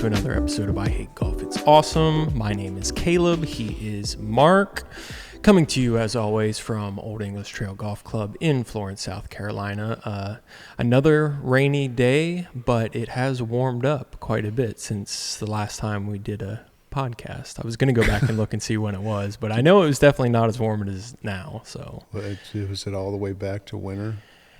to another episode of I Hate Golf. It's awesome. My name is Caleb. He is Mark. Coming to you, as always, from Olde English Trail Golf Club in Florence, South Carolina. Another rainy day, but it has warmed up quite a bit since the last time we did a podcast. I was going to go back and look and see when it was, but I know it was definitely not as warm as it is now. So, was it all the way back to winter?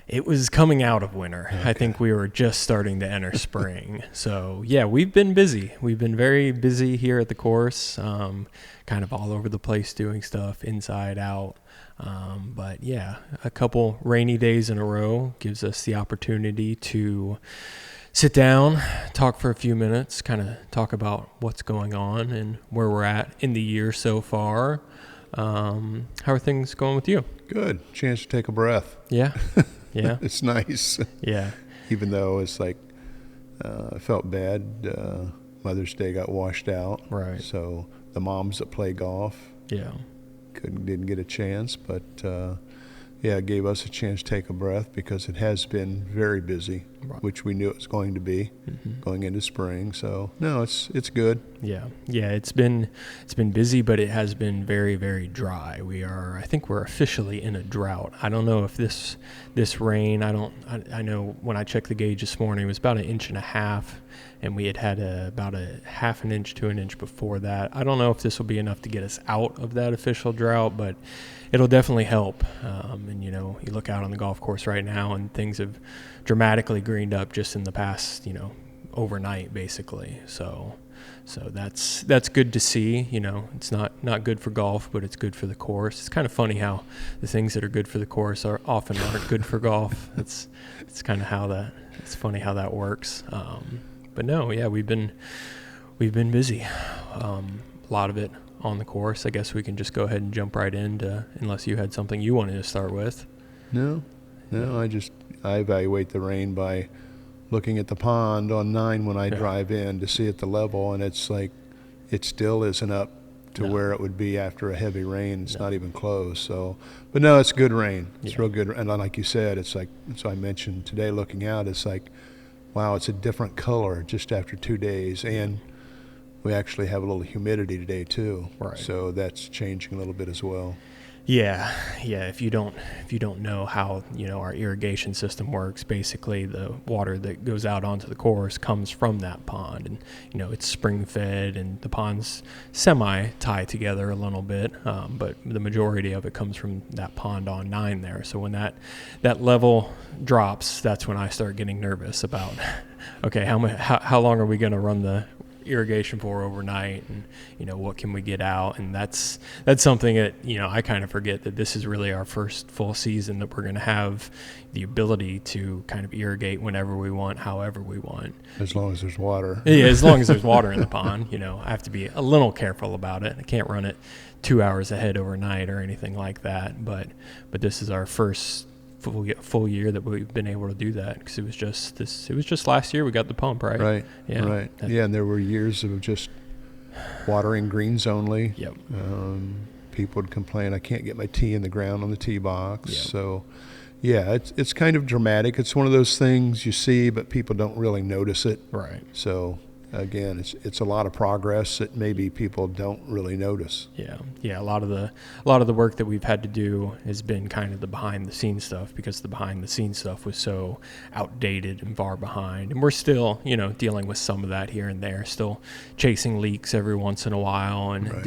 It was coming out of winter. Okay. I think we were just starting to enter spring. So, yeah, we've been busy. We've been very busy here at the course, kind of all over the place doing stuff inside, out. But, yeah, a couple rainy days in a row gives us the opportunity to sit down, talk for a few minutes, kind of talk about what's going on and where we're at in the year so far. How are things going with you? Good. Chance to take a breath. Yeah. Yeah. It's nice. Yeah. Even though it's like, I felt bad. Mother's Day got washed out. Right. So the moms that play golf. Yeah. Didn't get a chance, but, it gave us a chance to take a breath because it has been very busy, right, which we knew it was going to be going into spring. So no, it's good. Yeah. Yeah. It's been busy, but it has been very, very dry. I think we're officially in a drought. I don't know if this rain, I know when I checked the gauge this morning, it was about 1.5 inches, and we had about a 1/2 inch to 1 inch before that. I don't know if this will be enough to get us out of that official drought, but it'll definitely help. And, you look out on the golf course right now and things have dramatically greened up just in the past, overnight, basically. So that's good to see. It's not good for golf, but it's good for the course. It's kind of funny how the things that are good for the course often aren't good for golf. It's kind of it's funny how that works. But no, yeah, we've been busy. A lot of it on the course. I guess we can just go ahead and jump right into, unless you had something you wanted to start with. No, I evaluate the rain by looking at the pond on 9 when I drive in to see at the level, and it's like it still isn't up to where it would be after a heavy rain. It's not even close. So, but no, it's good rain. It's real good. And like you said, it's like, so I mentioned today looking out, it's like, wow, it's a different color just after 2 days. And we actually have a little humidity today too. Right. So that's changing a little bit as well. Yeah. If you don't know how, our irrigation system works, basically the water that goes out onto the course comes from that pond, and, it's spring fed, and the ponds tie together a little bit. But the majority of it comes from that pond on 9 there. So when that level drops, that's when I start getting nervous about, okay, how long are we going to run the irrigation for overnight, and what can we get out? And that's something that I kind of forget that this is really our first full season that we're going to have the ability to kind of irrigate whenever we want, however we want, as long as there's water. Yeah, as long as there's water in the pond. I have to be a little careful about it. I can't run it 2 hours ahead overnight or anything like that, but this is our first full year that we've been able to do that, because it was just last year we got the pump, right? Right. Yeah, and there were years of just watering greens only. Yep. People would complain, I can't get my tee in the ground on the tee box. Yep. So yeah, it's kind of dramatic. It's one of those things you see, but people don't really notice it. Right. So again, it's a lot of progress that maybe people don't really notice. Yeah. A lot of the work that we've had to do has been kind of the behind the scenes stuff, because the behind the scenes stuff was so outdated and far behind, and we're still dealing with some of that here and there, still chasing leaks every once in a while, and right,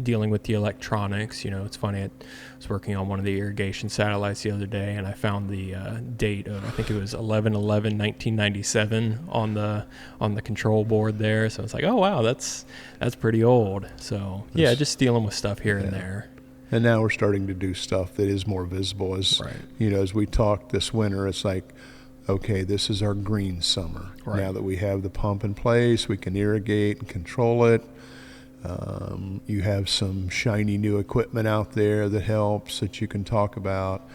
dealing with the electronics. It's funny, I was working on one of the irrigation satellites the other day, and I found the date of, I think it was 11/11/1997 on the control board there. So it's like, oh wow, that's pretty old. So yeah, just dealing with stuff here and there. And now we're starting to do stuff that is more visible. As as we talked this winter, it's like, okay, this is our green summer. Right. Now that we have the pump in place, we can irrigate and control it. You have some shiny new equipment out there that helps, that you can talk about.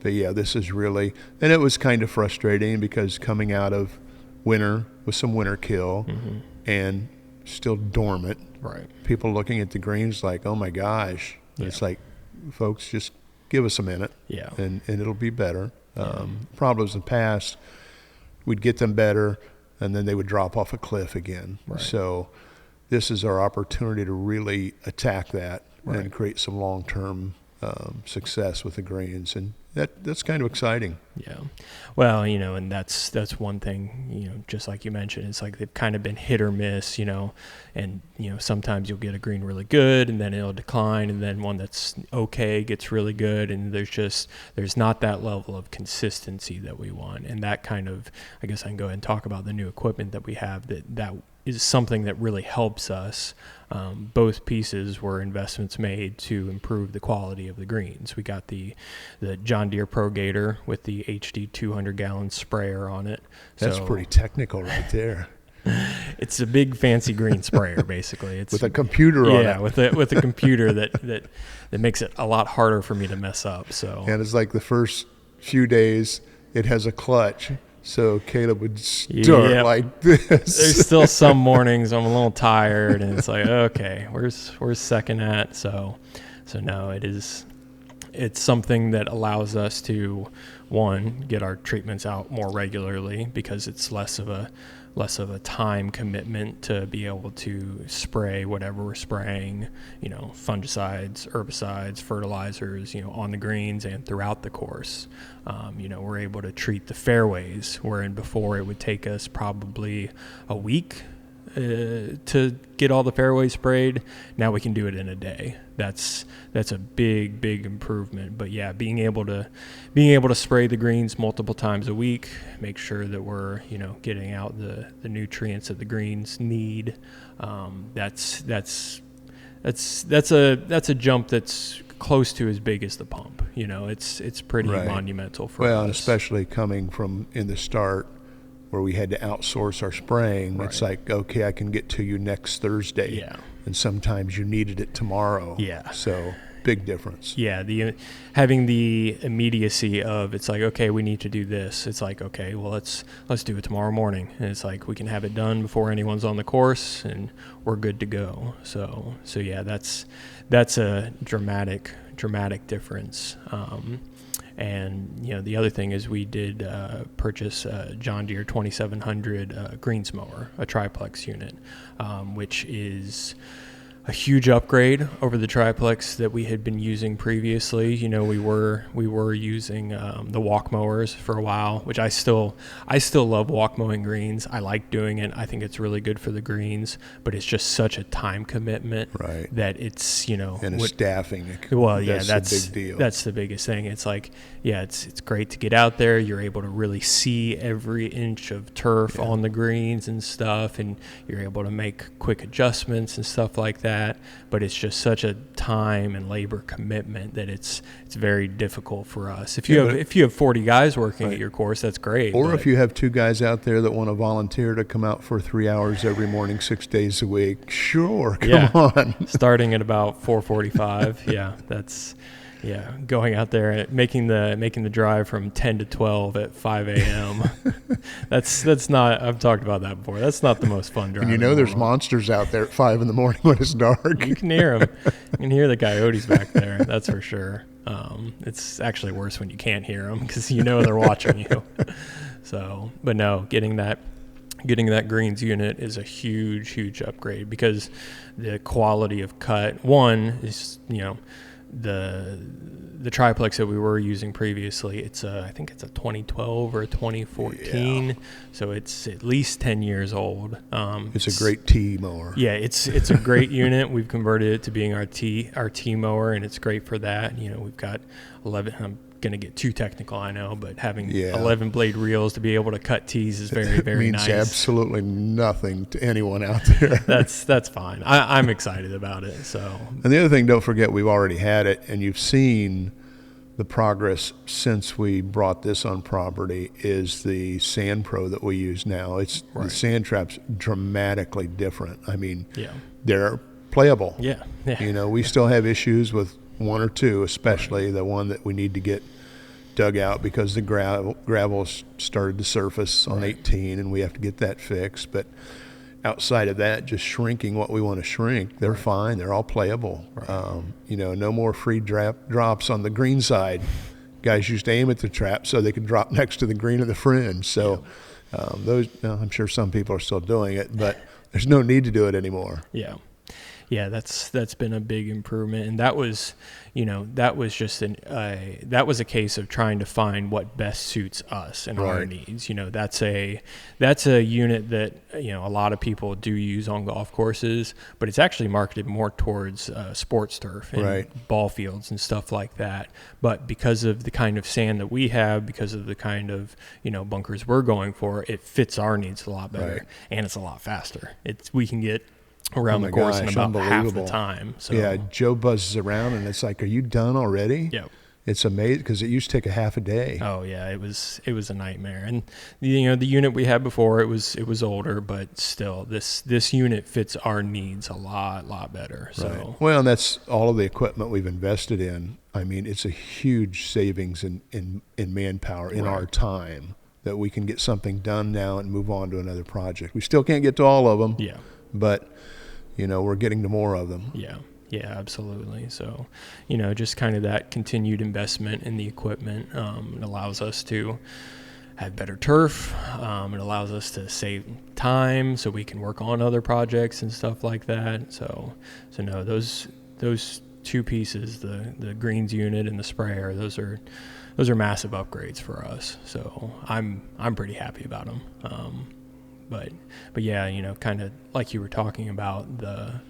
But yeah, this is really, and it was kind of frustrating because coming out of winter with some winter kill and still dormant. Right. People looking at the greens like, oh my gosh. Yeah. It's like, folks, just give us a minute. Yeah. And it'll be better. Problems in the past, we'd get them better, and then they would drop off a cliff again. Right. So this is our opportunity to really attack that Right. and create some long-term success with the greens, and that's kind of exciting. Yeah. Well, and that's one thing, just like you mentioned, it's like they've kind of been hit or miss, and, sometimes you'll get a green really good and then it'll decline, and then one that's okay gets really good, and there's not that level of consistency that we want. And that kind of, I guess I can go ahead and talk about the new equipment that we have that is something that really helps us. Both pieces were investments made to improve the quality of the greens. We got the John Deere Pro Gator with the HD 200-gallon sprayer on it. That's pretty technical right there. It's a big fancy green sprayer, basically. It's with a computer on it. Yeah, with a computer that makes it a lot harder for me to mess up. So and it's like the first few days it has a clutch. So Caleb would start like this. There's still some mornings I'm a little tired, and it's like, okay, where's second at? So no, it's something that allows us to, one, get our treatments out more regularly, because it's less of a time commitment to be able to spray whatever we're spraying, fungicides, herbicides, fertilizers, on the greens and throughout the course. We're able to treat the fairways, wherein before it would take us probably a week to get all the fairways sprayed. Now we can do it in a day. That's a big improvement. But yeah, being able to spray the greens multiple times a week, make sure that we're getting out the nutrients that the greens need. That's a jump that's close to as big as the pump. It's pretty monumental for us. Well, and especially coming from in the start, where we had to outsource our spraying. Right. It's like, okay, I can get to you next Thursday. Yeah. And sometimes you needed it tomorrow. Yeah. So big difference. Yeah. Having the immediacy of, it's like, okay, we need to do this. It's like, okay, well, let's do it tomorrow morning. And it's like, we can have it done before anyone's on the course and we're good to go. So yeah, that's a dramatic difference. And the other thing is we did purchase a John Deere 2700 greens mower, a triplex unit, which is a huge upgrade over the triplex that we had been using previously. We were using the walk mowers for a while, which I still love walk mowing greens. I like doing it. I think it's really good for the greens, but it's just such a time commitment, right, that it's and staffing. Well, yeah, that's a big deal. That's the biggest thing. It's like, yeah, it's great to get out there. You're able to really see every inch of turf on the greens and stuff, and you're able to make quick adjustments and stuff like that. But it's just such a time and labor commitment that it's very difficult for us. If you have 40 guys working at your course, that's great. Or if you have two guys out there that want to volunteer to come out for 3 hours every morning, 6 days a week, sure, come on. Starting at about 4:45, going out there and making the drive from 10 to 12 at 5 a.m. that's not, I've talked about that before. That's not the most fun drive. And there's monsters out there at 5 in the morning when it's dark. You can hear them. You can hear the coyotes back there. That's for sure. It's actually worse when you can't hear them because they're watching you. So, but no, getting that greens unit is a huge upgrade, because the quality of cut, one is, the triplex that we were using previously, I think it's a 2012 or a 2014, so it's at least 10 years old. It's a great T mower. Yeah, it's a great unit. We've converted it to being our T mower, and it's great for that. We've got 11. I'm gonna get too technical, I know, but having 11 blade reels to be able to cut tees is very nice. Means absolutely nothing to anyone out there. That's fine. I'm excited about it. So, and the other thing, don't forget, we've already had it, and you've seen the progress since we brought this on property, is the Sand Pro that we use now. It's the sand trap's dramatically different. I mean, they're playable. Yeah. We still have issues with one or two, especially the one that we need to get dug out because the gravel started to surface on 18, and we have to get that fixed. But outside of that, just shrinking what we want to shrink, they're fine. They're all playable. No more free drops on the green side. Guys used to aim at the trap so they could drop next to the green of the fringe. So I'm sure some people are still doing it, but there's no need to do it anymore. Yeah. Yeah, that's been a big improvement, and that was just that was a case of trying to find what best suits us and our needs. That's a unit that a lot of people do use on golf courses, but it's actually marketed more towards sports turf and ball fields and stuff like that. But because of the kind of sand that we have, because of the kind of bunkers we're going for, it fits our needs a lot better, and it's a lot faster. We can get around the course in about half the time. So yeah, Joe buzzes around and it's like, are you done already? Yep. It's amazing because it used to take a half a day. Oh yeah, it was a nightmare. And the unit we had before, it was older, but still this unit fits our needs a lot better. So well, and that's all of the equipment we've invested in. I mean, it's a huge savings in manpower, in our time, that we can get something done now and move on to another project. We still can't get to all of them. Yeah. But we're getting to more of them. Yeah, absolutely. So, just kind of that continued investment in the equipment, it allows us to have better turf. It allows us to save time so we can work on other projects and stuff like that. So no, those two pieces, the greens unit and the sprayer, those are massive upgrades for us. So I'm pretty happy about them. But yeah, kind of like you were talking about, the,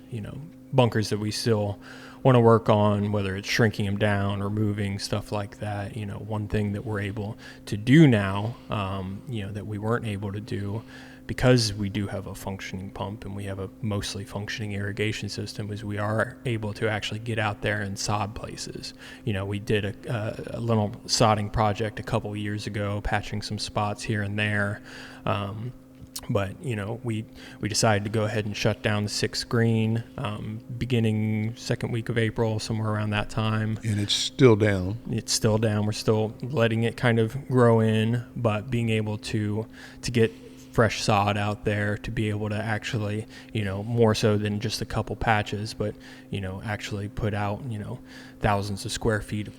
bunkers that we still want to work on, whether it's shrinking them down or moving, stuff like that. One thing that we're able to do now, that we weren't able to do because we do have a functioning pump and we have a mostly functioning irrigation system, is we are able to actually get out there and sod places. We did a little sodding project a couple years ago, patching some spots here and there. But, we decided to go ahead and shut down the 6th green beginning second week of April, somewhere around that time. And it's still down. It's still down. We're still letting it kind of grow in, but being able to get fresh sod out there to be able to actually, more so than just a couple patches, but, actually put out, thousands of square feet of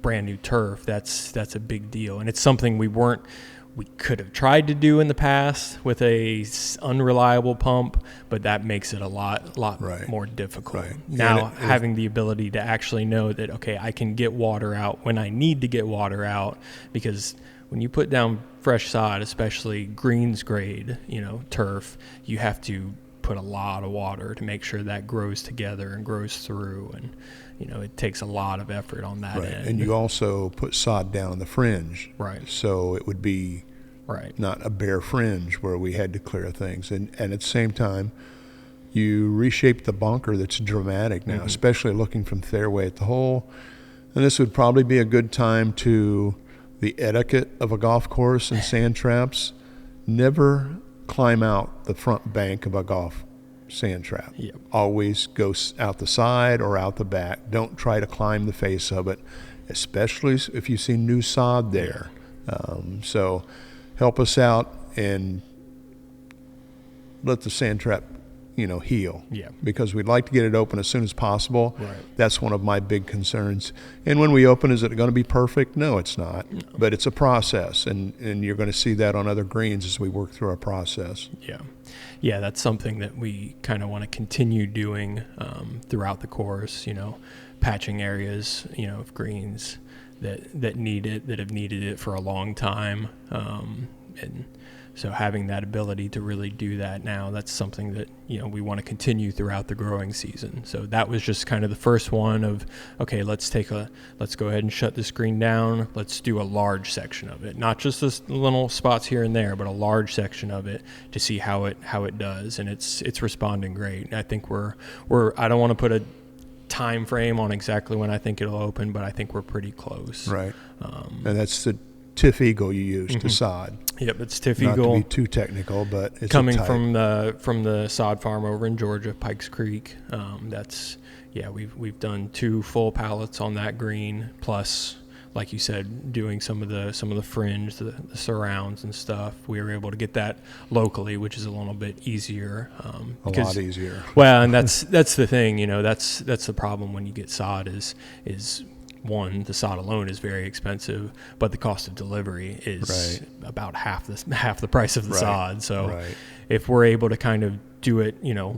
brand new turf. That's a big deal. And it's something we could have tried to do in the past with a unreliable pump, but that makes it a lot more difficult. Now, having the ability to actually know that, okay, I can get water out when I need to get water out, because when you put down fresh sod, especially greens grade, turf, you have to put a lot of water to make sure that grows together and grows through, and it takes a lot of effort on that end. And you also put sod down on the fringe, so it would be not a bare fringe where we had to clear things. And at the same time, you reshape the bunker. That's dramatic now, especially looking from fairway at the hole. And this would probably be a good time to the etiquette of a golf course and sand traps. Never climb out the front bank of a golf sand trap. Always go out the side or out the back. Don't try to climb the face of it, especially if you see new sod there. So help us out and let the sand trap heal, because we'd like to get it open as soon as possible. That's one of my big concerns. And when we open, is it going to be perfect? No, it's not. But it's a process, and you're going to see that on other greens as we work through our process. Yeah, that's something that we kind of want to continue doing throughout the course, patching areas, of greens that need it, that have needed it for a long time. And so having that ability to really do that now, that's something that, we want to continue throughout the growing season. So that was just kind of the first one of, okay, let's go ahead and shut this green down. Let's do a large section of it, not just this little spots here and there, but a large section of it to see how it does. And it's responding great. I think I don't want to put a time frame on exactly when I think it'll open, but I think we're pretty close. And that's the Tiff Eagle you use to sod. Yep, it's Tiff Eagle. Not to be too technical, but it's coming from the sod farm over in Georgia, Pikes Creek. We've done 2 full pallets on that green, plus, like you said, doing some of the fringe, the surrounds and stuff. We were able to get that locally, which is a little bit easier. A lot easier. Well, and that's the thing, that's the problem when you get sod is one, the sod alone is very expensive, but the cost of delivery is about half the price of the sod. So if we're able to kind of do it,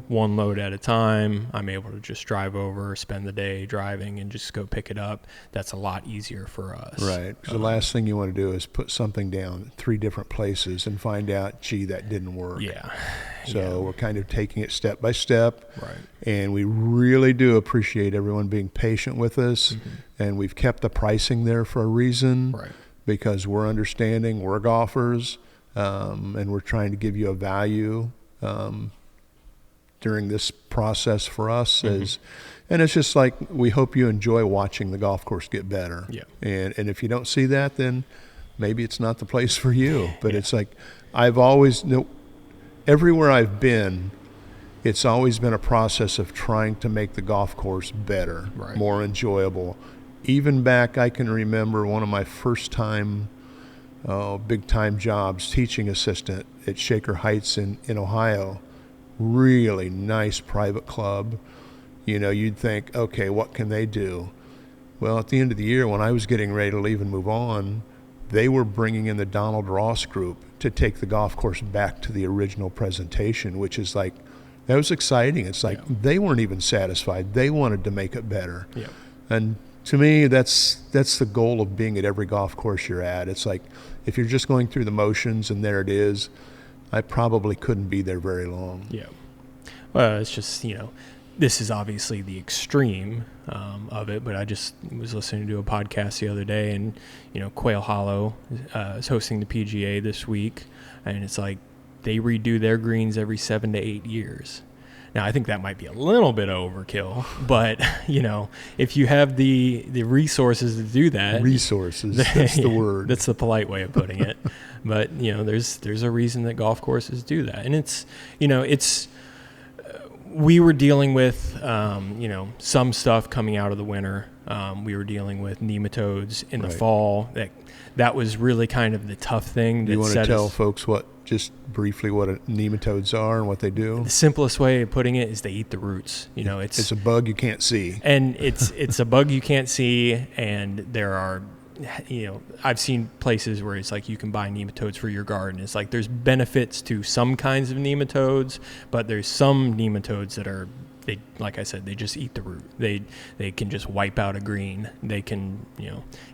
one load at a time, I'm able to just drive over, spend the day driving, and just go pick it up. That's a lot easier for us. Right. The last thing you want to do is put something down 3 different places and find out, gee, that didn't work. Yeah. So we're kind of taking it step by step. Right. And we really do appreciate everyone being patient with us. Mm-hmm. And we've kept the pricing there for a reason. Right. Because we're understanding, we're golfers, and we're trying to give you a value during this process for us. And it's just like, we hope you enjoy watching the golf course get better. Yeah. And if you don't see that, then maybe it's not the place for you. But it's like, I've always, everywhere I've been, it's always been a process of trying to make the golf course better, more enjoyable. Even back, I can remember one of my first time, big time jobs, teaching assistant at Shaker Heights in Ohio. Really nice private club. You'd think, okay, what can they do? Well, at the end of the year, when I was getting ready to leave and move on, they were bringing in the Donald Ross group to take the golf course back to the original presentation, which is like, that was exciting. It's like they weren't even satisfied. They wanted to make it better. Yeah. And to me, that's the goal of being at every golf course you're at. It's like, if you're just going through the motions and there it is, I probably couldn't be there very long. Yeah. Well, it's just, this is obviously the extreme of it, but I just was listening to a podcast the other day, and, Quail Hollow is hosting the PGA this week, and it's like they redo their greens every 7 to 8 years. Now, I think that might be a little bit overkill, but, if you have the resources to do that. Resources, that's the word. That's the polite way of putting it. But, there's a reason that golf courses do that. And it's, we were dealing with, some stuff coming out of the winter. We were dealing with nematodes in the fall. That was really kind of the tough thing. Do you want to tell folks just briefly what nematodes are and what they do? The simplest way of putting it is they eat the roots. It's a bug you can't see. And it's a bug you can't see, and there are, I've seen places where it's like you can buy nematodes for your garden. It's like there's benefits to some kinds of nematodes, but there's some nematodes that are, like I said, they just eat the root. They can just wipe out a green. They can,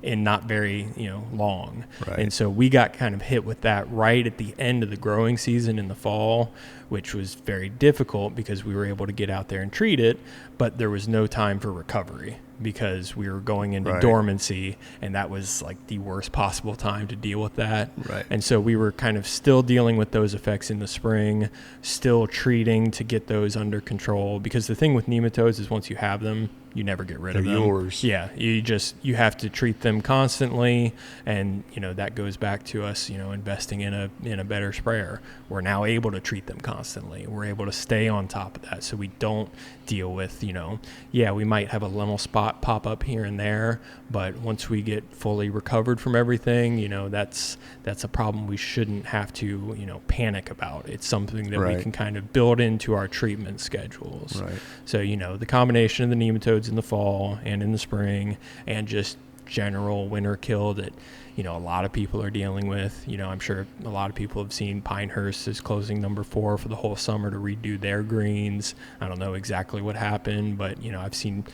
in not very, long. Right. And so we got kind of hit with that right at the end of the growing season in the fall, which was very difficult because we were able to get out there and treat it, but there was no time for recovery because we were going into dormancy, and that was like the worst possible time to deal with that. Right. And so we were kind of still dealing with those effects in the spring, still treating to get those under control, because the thing with nematodes is once you have them, you never get rid of them. They're yours. Yeah, you have to treat them constantly, and that goes back to us, investing in a better sprayer. We're now able to treat them constantly. We're able to stay on top of that, so we don't deal with, we might have a little spot pop up here and there, but once we get fully recovered from everything, that's a problem we shouldn't have to, panic about. It's something that we can kind of build into our treatment schedules. Right. So, the combination of the nematodes in the fall and in the spring, and just general winter kill that, a lot of people are dealing with. I'm sure a lot of people have seen Pinehurst is closing number 4 for the whole summer to redo their greens. I don't know exactly what happened, but I've seen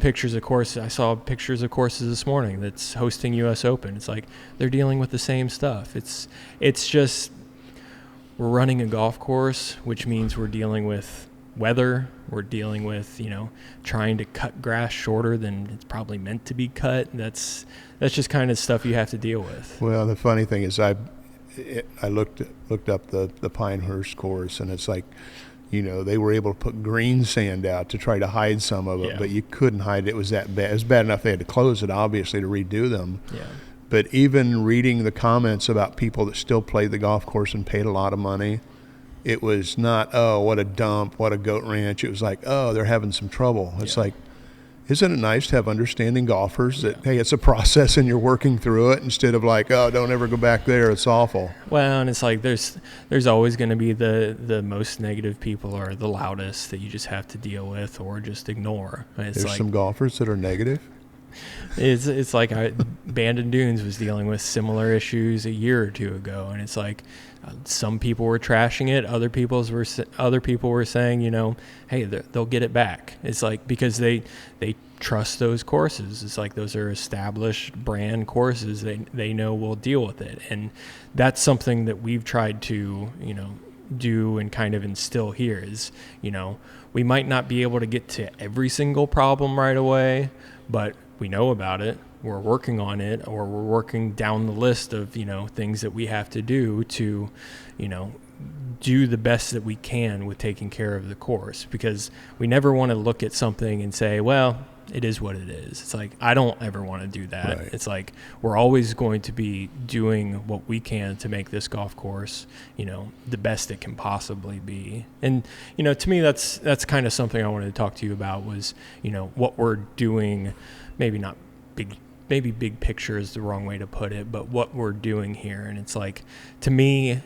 pictures of courses. I saw pictures of courses this morning that's hosting US Open. It's like they're dealing with the same stuff. It's just, we're running a golf course, which means we're dealing with weather. We're dealing with, trying to cut grass shorter than it's probably meant to be cut. That's just kind of stuff you have to deal with. Well, the funny thing is I looked up the Pinehurst course, and it's like, they were able to put green sand out to try to hide some of it, but you couldn't hide it. It was that bad. It was bad enough they had to close it, obviously, to redo them. Yeah. But even reading the comments about people that still played the golf course and paid a lot of money, it was not, oh, what a dump, what a goat ranch. It was like, oh, they're having some trouble. It's like, isn't it nice to have understanding golfers that, hey, it's a process and you're working through it, instead of like, oh, don't ever go back there, it's awful. Well, and it's like there's always going to be the most negative people or the loudest that you just have to deal with or just ignore. There's some golfers that are negative? It's like Bandon Dunes was dealing with similar issues a year or two ago, and it's like some people were trashing it, other people were saying, hey, they'll get it back. It's like because they trust those courses. It's like those are established brand courses. They know we'll deal with it, and that's something that we've tried to do and kind of instill here is we might not be able to get to every single problem right away, but we know about it, we're working on it, or we're working down the list of things that we have to do to do the best that we can with taking care of the course, because we never want to look at something and say, well, it is what it is. It's like, I don't ever want to do that. Right. It's like, we're always going to be doing what we can to make this golf course, the best it can possibly be. And, to me, that's kind of something I wanted to talk to you about was, what we're doing, maybe big picture is the wrong way to put it, but what we're doing here. And it's like, to me,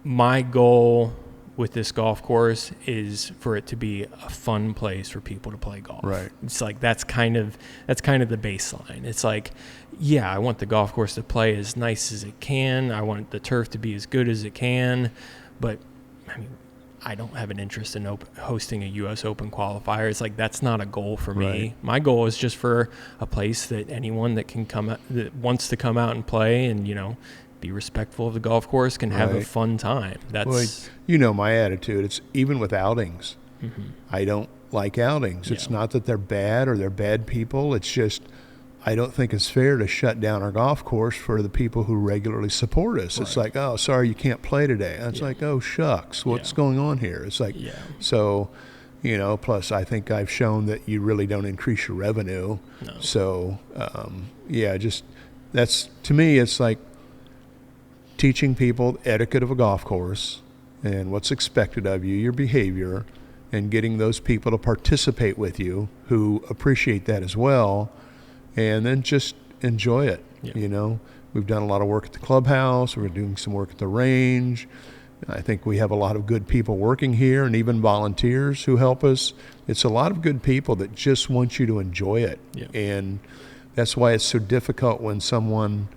my goal with this golf course is for it to be a fun place for people to play golf. Right. It's like that's kind of the baseline. It's like, yeah, I want the golf course to play as nice as it can. I want the turf to be as good as it can. But I mean, I don't have an interest in hosting a U.S. Open qualifier. It's like that's not a goal for me. Right. My goal is just for a place that anyone that can come out, that wants to come out and play and be respectful of the golf course can have a fun time. That's my attitude. It's even with outings. Mm-hmm. I don't like outings. Yeah. It's not that they're bad or they're bad people. It's just I don't think it's fair to shut down our golf course for the people who regularly support us. Right. It's like, oh, sorry, you can't play today. And it's like, oh, shucks, what's going on here? It's like, so, plus I think I've shown that you really don't increase your revenue. No. So, that's, to me, it's like teaching people the etiquette of a golf course and what's expected of you, your behavior, and getting those people to participate with you who appreciate that as well. And then just enjoy it. Yeah. We've done a lot of work at the clubhouse. We're doing some work at the range. I think we have a lot of good people working here and even volunteers who help us. It's a lot of good people that just want you to enjoy it. Yeah. And that's why it's so difficult when someone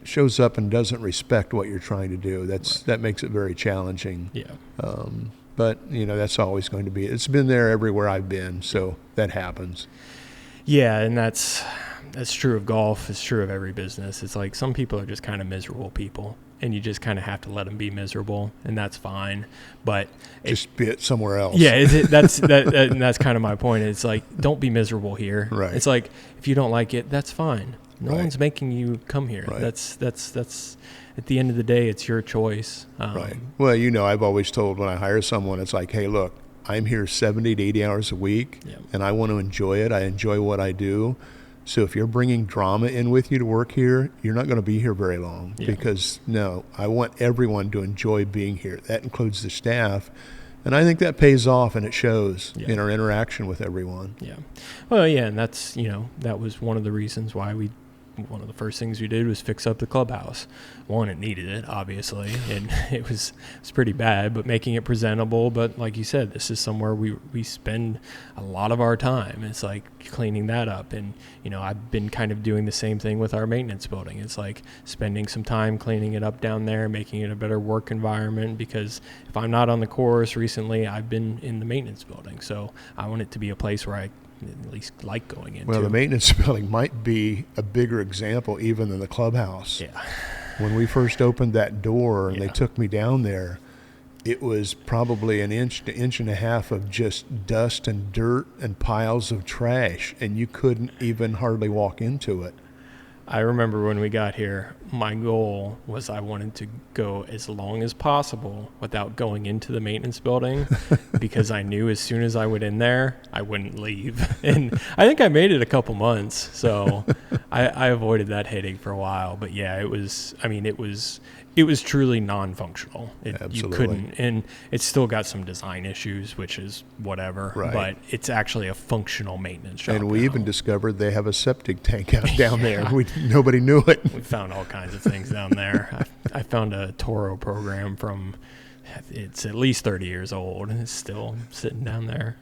shows up and doesn't respect what you're trying to do. That makes it very challenging. Yeah. But, that's always going to be. It's been there everywhere I've been, so that happens. Yeah, and that's true of golf. It's true of every business. It's like some people are just kind of miserable people, and you just kind of have to let them be miserable, and that's fine. But just be it somewhere else. Yeah, that's kind of my point. It's like, don't be miserable here. Right. It's like, if you don't like it, that's fine. No one's making you come here. Right. That's at the end of the day, it's your choice. Right. Well, I've always told when I hire someone, it's like, hey, look, I'm here 70 to 80 hours a week, and I want to enjoy it. I enjoy what I do. So if you're bringing drama in with you to work here, you're not going to be here very long because, I want everyone to enjoy being here. That includes the staff. And I think that pays off, and it shows in our interaction with everyone. Yeah. Well, yeah, and that's, that was one of the reasons why one of the first things we did was fix up the clubhouse. One, it needed it, obviously, and it was pretty bad, but making it presentable. But like you said, this is somewhere we spend a lot of our time. It's like cleaning that up. And, I've been kind of doing the same thing with our maintenance building. It's like spending some time cleaning it up down there, making it a better work environment, because if I'm not on the course recently, I've been in the maintenance building. So I want it to be a place where I at least like going into. Well, the maintenance building might be a bigger example even than the clubhouse. Yeah. When we first opened that door and they took me down there, it was probably an inch to inch and a half of just dust and dirt and piles of trash, and you couldn't even hardly walk into it. I remember when we got here, my goal was I wanted to go as long as possible without going into the maintenance building because I knew as soon as I went in there, I wouldn't leave. And I think I made it a couple months, so I avoided that headache for a while. But yeah, it was truly non-functional. Absolutely. You couldn't, and it's still got some design issues, which is whatever, but it's actually a functional maintenance shop. And we even discovered they have a septic tank out down there. Nobody knew it. We found all kinds of things down there. I found a Toro program it's at least 30 years old, and it's still sitting down there.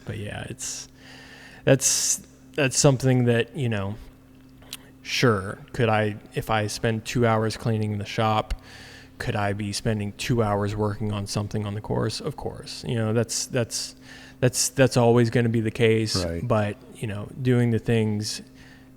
But yeah, that's something that, sure, if I spend 2 hours cleaning the shop, could I be spending 2 hours working on something on the course? Of course. That's always going to be the case. Right. But, doing the things,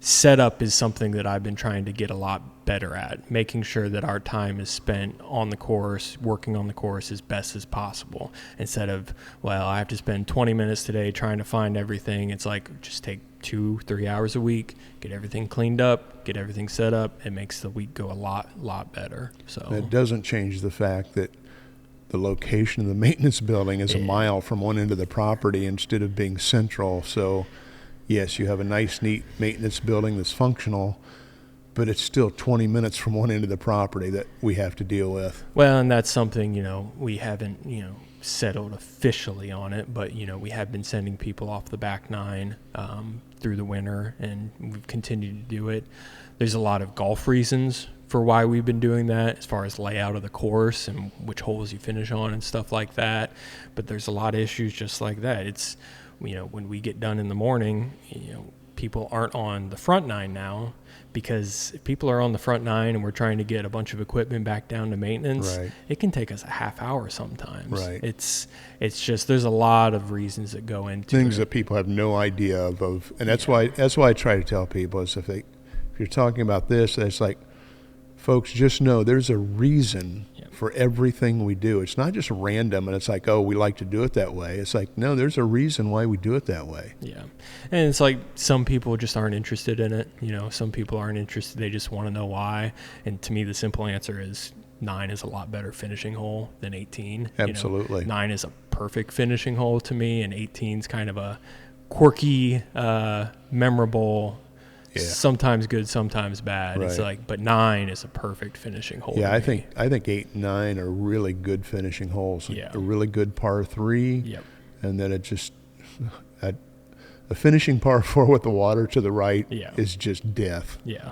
setup is something that I've been trying to get a lot better at, making sure that our time is spent on the course, working on the course as best as possible, instead of, well, I have to spend 20 minutes today trying to find everything. It's like, just take 2-3 hours a week, get everything cleaned up, get everything set up. It makes the week go a lot better. So it doesn't change the fact that the location of the maintenance building is a mile from one end of the property instead of being central. So yes, you have a nice, neat maintenance building that's functional, but it's still 20 minutes from one end of the property that we have to deal with. Well, and that's something, we haven't, settled officially on it, but, we have been sending people off the back nine through the winter, and we've continued to do it. There's a lot of golf reasons for why we've been doing that, as far as layout of the course and which holes you finish on and stuff like that. But there's a lot of issues just like that. It's, when we get done in the morning, people aren't on the front nine now, because if people are on the front nine and we're trying to get a bunch of equipment back down to maintenance, right, it can take us a half hour sometimes. Right. It's just, there's a lot of reasons that go into things it. that people have no idea of, and that's why I try to tell people is if you're talking about this, it's like, folks, just know there's a reason for everything we do. It's not just random and it's like, oh, we like to do it that way. It's like, no, there's a reason why we do it that way. Yeah. And it's like, some people just aren't interested in it. Some people aren't interested. They just want to know why. And to me, the simple answer is 9 is a lot better finishing hole than 18. Absolutely. 9 is a perfect finishing hole to me, and 18 is kind of a quirky, memorable, sometimes good, sometimes bad. Right. It's like, but 9 is a perfect finishing hole. Yeah, I think 8 and 9 are really good finishing holes. Yeah. A really good par 3. Yep. And then it just a finishing par 4 with the water to the right is just death. Yeah.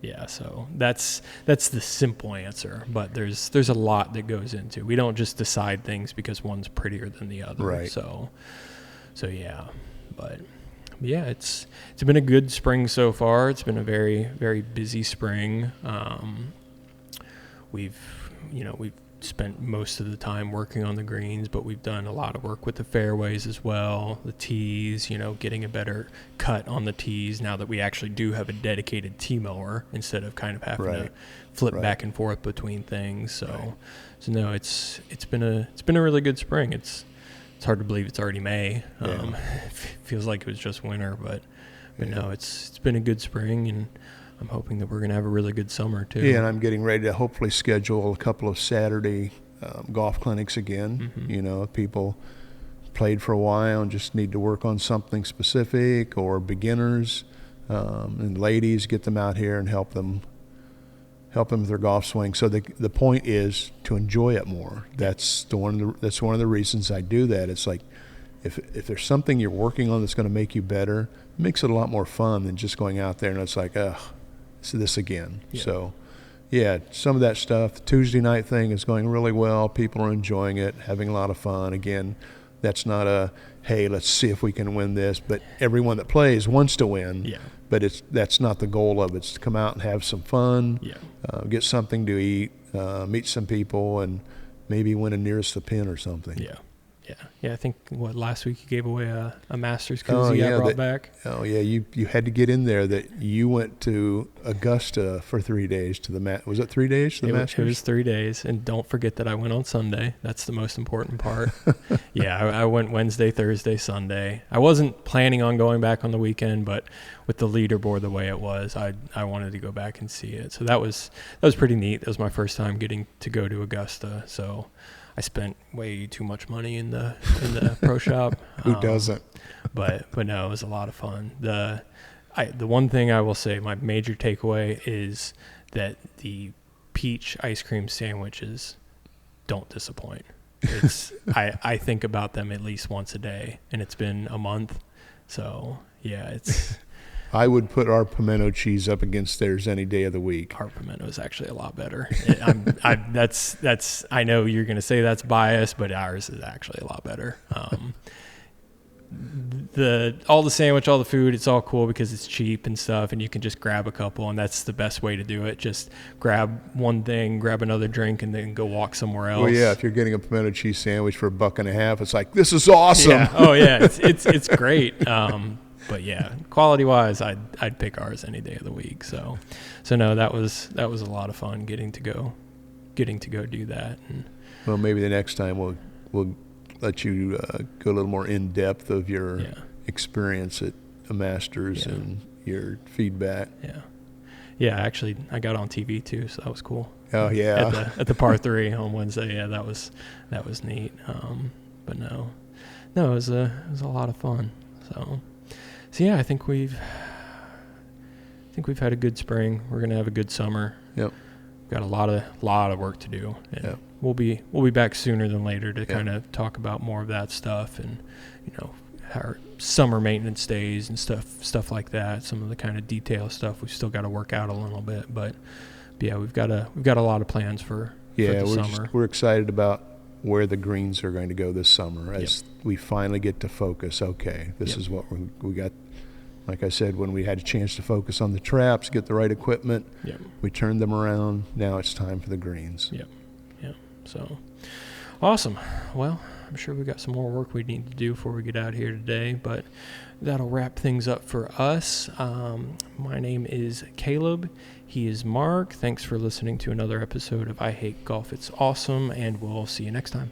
Yeah, so that's the simple answer, but there's a lot that goes into. We don't just decide things because one's prettier than the other. Right. So yeah, but yeah, it's been a good spring so far. It's been a very, very busy spring. We've spent most of the time working on the greens, but we've done a lot of work with the fairways as well, the tees, getting a better cut on the tees now that we actually do have a dedicated tee mower instead of kind of having to flip back and forth between things. So no, it's been a really good spring. It's hard to believe it's already May. It feels like it was just winter, but no, it's been a good spring, and I'm hoping that we're going to have a really good summer too. Yeah, and I'm getting ready to hopefully schedule a couple of Saturday golf clinics again. Mm-hmm. People played for a while and just need to work on something specific, or beginners, and ladies, get them out here and help them with their golf swing. So the point is to enjoy it more. That's one of the reasons I do that. It's like if there's something you're working on that's going to make you better, it makes it a lot more fun than just going out there and it's like, this again. Yeah. So, some of that stuff. The Tuesday night thing is going really well. People are enjoying it, having a lot of fun. Again, that's not a, hey, let's see if we can win this. But everyone that plays wants to win. Yeah. But that's not the goal of it. It's to come out and have some fun, get something to eat, meet some people, and maybe win a nearest the pin or something. Yeah. Yeah, I think, last week you gave away a Masters koozie I brought back. Oh, yeah, you had to get in there that you went to Augusta for 3 days to the was it 3 days to the Masters? It was 3 days, and don't forget that I went on Sunday. That's the most important part. I went Wednesday, Thursday, Sunday. I wasn't planning on going back on the weekend, but with the leaderboard the way it was, I wanted to go back and see it. So that was pretty neat. That was my first time getting to go to Augusta, so I spent way too much money in the pro shop. Who doesn't? But no, it was a lot of fun. The one thing I will say, my major takeaway is that the peach ice cream sandwiches don't disappoint. It's I think about them at least once a day, and it's been a month. So yeah, it's. I would put our pimento cheese up against theirs any day of the week. Our pimento is actually a lot better. I know you're going to say that's biased, but ours is actually a lot better. all the sandwich, all the food, it's all cool because it's cheap and stuff, and you can just grab a couple, and that's the best way to do it. Just grab one thing, grab another drink, and then go walk somewhere else. Well, yeah, if you're getting a pimento cheese sandwich for $1.50, it's like, this is awesome. Yeah. Oh yeah, it's great. But yeah, quality wise, I'd pick ours any day of the week. So no, that was a lot of fun getting to go do that. And well, maybe the next time we'll let you go a little more in depth of your experience at a Masters and your feedback. Yeah. Actually, I got on TV too, so that was cool. Oh yeah, at the par 3 on Wednesday. Yeah, that was neat. But no, it was a lot of fun. So yeah, I think we've had a good spring. We're gonna have a good summer. Yep. Got a lot of work to do, and we'll be back sooner than later to kind of talk about more of that stuff, and our summer maintenance days and stuff like that. Some of the kind of detail stuff we've still got to work out a little bit, but yeah, we've got a lot of plans for the summer. We're excited about where the greens are going to go this summer as we finally get to focus. Okay, this is what we got. Like I said, when we had a chance to focus on the traps, get the right equipment, we turned them around. Now it's time for the greens. Yep. So, awesome. Well, I'm sure we've got some more work we need to do before we get out here today, but that'll wrap things up for us. My name is Caleb. He is Mark. Thanks for listening to another episode of I Hate Golf. It's awesome, and we'll see you next time.